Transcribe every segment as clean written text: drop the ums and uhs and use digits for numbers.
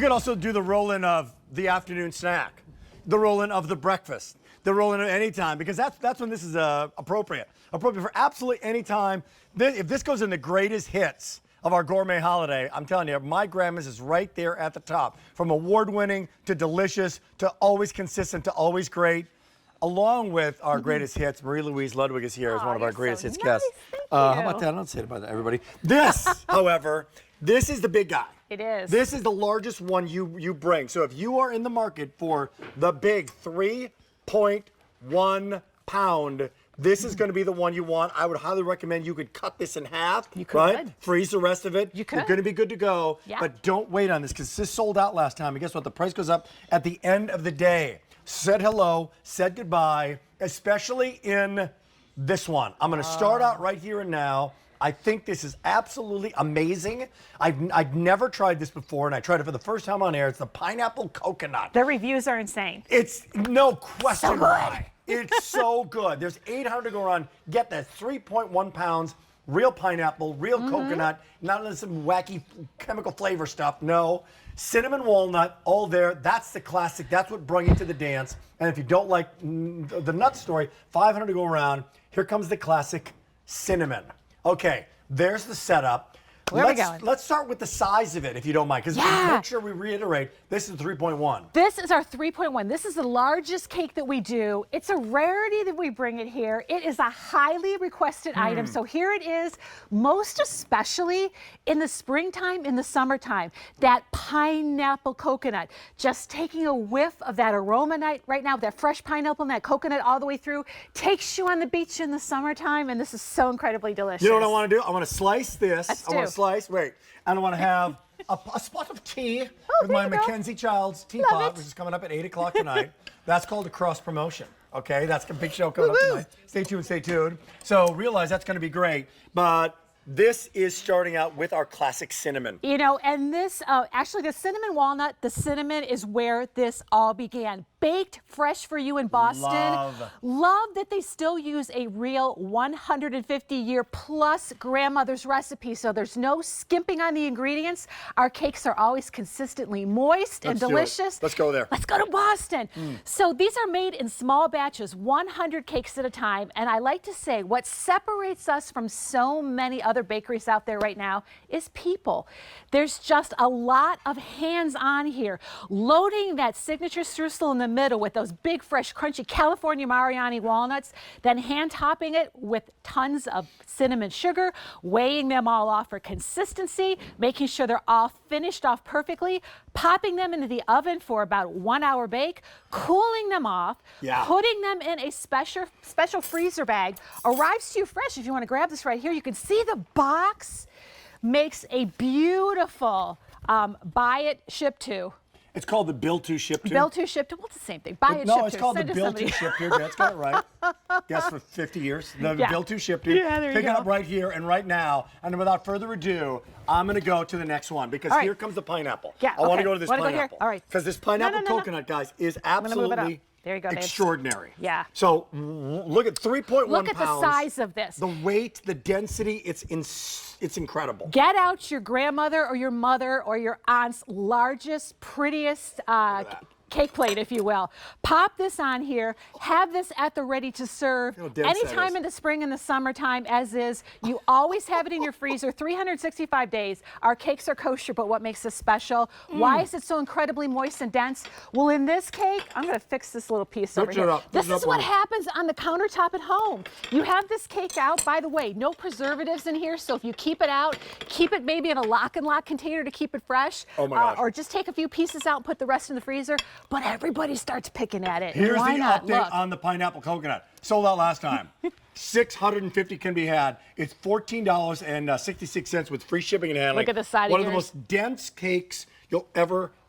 could also do the roll-in of the afternoon snack, the roll-in of the breakfast, the roll-in of any time, because that's when this is appropriate. Appropriate for absolutely any time. If this goes in the greatest hits of our gourmet holiday, I'm telling you, my grandma's is right there at the top. From award-winning to delicious to always consistent to always great. Along with our greatest hits, Marie-Louise Ludwig is here as one of our greatest hits guests. How about that? I don't say it about that, everybody. This, however, this is the big guy. It is. This is the largest one you bring. So if you are in the market for the big 3.1 pound, this is going to be the one you want. I would highly recommend you could cut this in half. You could. Right? Freeze the rest of it. You could. You're going to be good to go. Yeah. But don't wait on this because this sold out last time. And guess what? The price goes up at the end of the day. Said hello, said goodbye, especially in this one. I'm going to start out right here and now. I think this is absolutely amazing. I've never tried this before, and I tried it for the first time on air. It's the pineapple coconut. The reviews are insane. It's no question So good. why. It's so good. There's 800 to go around. Get that 3.1 pounds, real pineapple, real coconut, not some wacky chemical flavor stuff. No. Cinnamon walnut, all there. That's the classic. That's what brought you to the dance. And if you don't like the nut story, 500 to go around. Here comes the classic cinnamon. Okay, there's the setup. Where are we going? Let's start with the size of it, if you don't mind, because make sure we reiterate, this is 3.1. This is our 3.1. This is the largest cake that we do. It's a rarity that we bring it here. It is a highly requested item. So here it is, most especially in the springtime, in the summertime. That pineapple coconut. Just taking a whiff of that aroma right now, that fresh pineapple and that coconut all the way through, takes you on the beach in the summertime, and this is so incredibly delicious. You know what I want to do? I want to slice this. Let's I want to slice. Wait, and I want to have a spot of tea with my Mackenzie Childs teapot, which is coming up at 8 o'clock tonight. That's called a cross promotion. Okay, that's a big show coming up tonight. Stay tuned, stay tuned. So realize that's going to be great, but this is starting out with our classic cinnamon. You know, and this, actually the cinnamon walnut, the cinnamon is where this all began. Baked fresh for you in Boston. Love that they still use a real 150-year plus grandmother's recipe, so there's no skimping on the ingredients. Our cakes are always consistently moist and delicious. Let's go there. Let's go to Boston. So these are made in small batches, 100 cakes at a time, and I like to say what separates us from so many other bakeries out there right now is people. There's just a lot of hands-on here. Loading that signature streusel in the middle with those big, fresh, crunchy California Mariani walnuts, then hand topping it with tons of cinnamon sugar, weighing them all off for consistency, making sure they're all finished off perfectly, popping them into the oven for about 1 hour bake, cooling them off, putting them in a special freezer bag, arrives to you fresh. If you want to grab this right here, you can see the box makes a beautiful buy it, ship to. It's called the Bill to Ship to. Bill to Ship to. Well, it's the same thing. Buy it, ship to. No, it's called the Bill to Ship to. That's got it right. Guess for 50 years. The Bill to Ship to. Yeah, there you go. Pick it up right here and right now. And without further ado, I'm going to go to the next one because here comes the pineapple. Yeah, I want to go to this pineapple. Go here? All right. Because this pineapple coconut, guys, is absolutely there you go, Dave. Extraordinary. Yeah. So look at 3.1 pounds. Look at the size of this. The weight, the density, it's incredible. Get out your grandmother or your mother or your aunt's largest, prettiest cake plate, if you will. Pop this on here. Have this at the ready to serve anytime in the spring and the summertime, as is. You always have it in your freezer 365 days. Our cakes are kosher, but what makes this special? Why is it so incredibly moist and dense? Well, in this cake, I'm going to fix this little piece over here. This is what happens on the countertop at home. You have this cake out. By the way, no preservatives in here, so if you keep it out, keep it maybe in a lock and lock container to keep it fresh. Oh my gosh. Or just take a few pieces out and put the rest in the freezer. But everybody starts picking at it. Here's Why the not? update Look. on the pineapple coconut. Sold out last time. 650 can be had. It's $14.66 with free shipping and handling. Look at the side of One of the yours. most dense cakes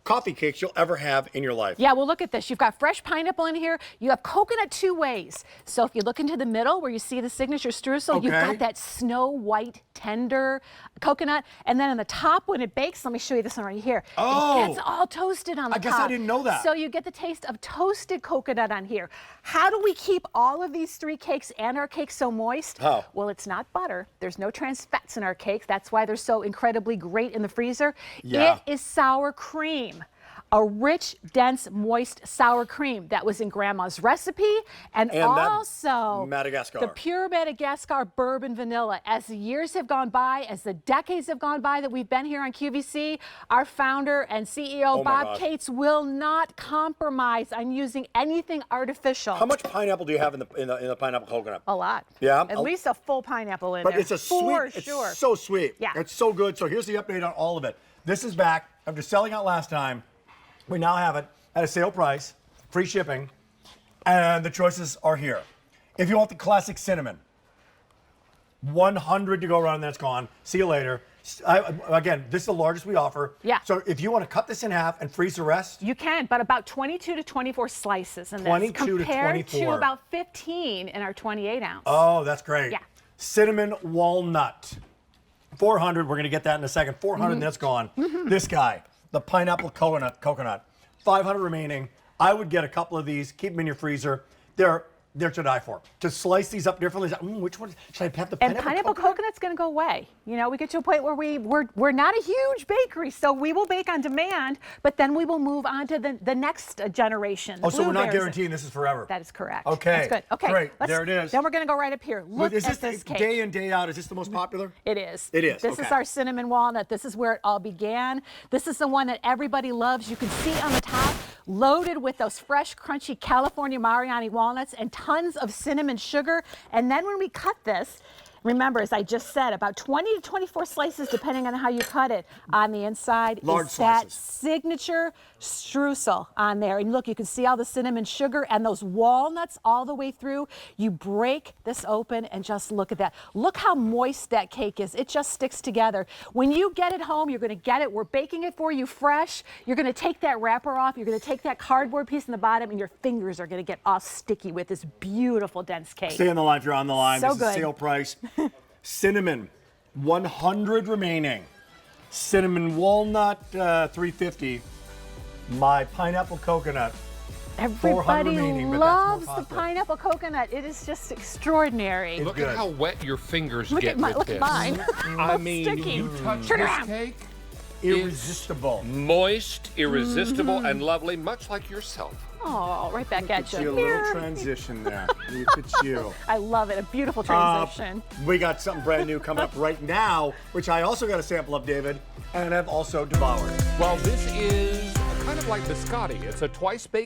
coffee cakes you'll ever have in your life. Yeah, well, look at this. You've got fresh pineapple in here. You have coconut two ways. So if you look into the middle where you see the signature streusel, you've got that snow white tender coconut. And then on the top, when it bakes, let me show you this one right here. Oh. It gets all toasted on the top. I guess I didn't know that. So you get the taste of toasted coconut on here. How do we keep all of these 3 cakes and our cake so moist? How? Well, it's not butter. There's no trans fats in our cakes. That's why they're so incredibly great in the freezer. Yeah. It is sour cream. A rich, dense, moist sour cream that was in Grandma's recipe, and also Madagascar. the pure Madagascar bourbon vanilla. As the years have gone by, as the decades have gone by that we've been here on QVC, our founder and CEO, Bob Cates, will not compromise on using anything artificial. How much pineapple do you have in the pineapple coconut? A lot. Yeah? At least a full pineapple in But there. it's a For sweet, sure. it's so sweet. Yeah. It's so good. So here's the update on all of it. This is back. After selling out last time, we now have it at a sale price, free shipping, and the choices are here. If you want the classic cinnamon, 100 to go around, then it's gone. See you later. Again, this is the largest we offer. Yeah. So if you want to cut this in half and freeze the rest, You can, but about 22 to 24 slices in this 22 to compared 24. to about 15 in our 28 ounce. oh, that's great. Yeah. Cinnamon walnut, 400. We're going to get that in a second. 400, that's gone. This guy, the pineapple coconut, 500 remaining. I would get a couple of these, keep them in your freezer. They're to die for. To slice these up differently, which one should I have? The And pineapple coconut's going to go away. You know, we get to a point where we're not a huge bakery, so we will bake on demand, but then we will move on to the next generation. Oh, so we're not blueberries. guaranteeing this is forever. That is correct. Okay. That's good. Okay. Great. There it is. Then we're going to go right up here. Look Is at this this cake. day in, day out? Is this the most popular? It is. It is, This is okay. our cinnamon walnut. This is where it all began. This is the one that everybody loves. You can see on the top, loaded with those fresh, crunchy California Mariani walnuts and tons of cinnamon sugar. And then when we cut this, remember, as I just said, about 20 to 24 slices, depending on how you cut it. On the inside Large is that slices. signature streusel on there. And look, you can see all the cinnamon sugar and those walnuts all the way through. You break this open and just look at that. Look how moist that cake is. It just sticks together. When you get it home, you're going to get it. We're baking it for you fresh. You're going to take that wrapper off. You're going to take that cardboard piece in the bottom, and your fingers are going to get all sticky with this beautiful, dense cake. Stay on the line if you're on the line. So This good. is sale price. Cinnamon, 100 remaining. Cinnamon walnut, 350. My pineapple coconut, 400 Everybody remaining, but loves that's more the popular. pineapple coconut. It is just extraordinary. Look good. at how wet your fingers Look get at with look this. at mine. I mean, Sticky. you touch Turn this around. cake, Irresistible. moist, irresistible, and lovely, much like yourself. Oh, right back at See a you. little Here. transition there. Look at you. I love it. A beautiful transition. We got something brand new coming up right now, which I also got a sample of, David, and have also devoured. Well, this is kind of like biscotti. It's a twice-baked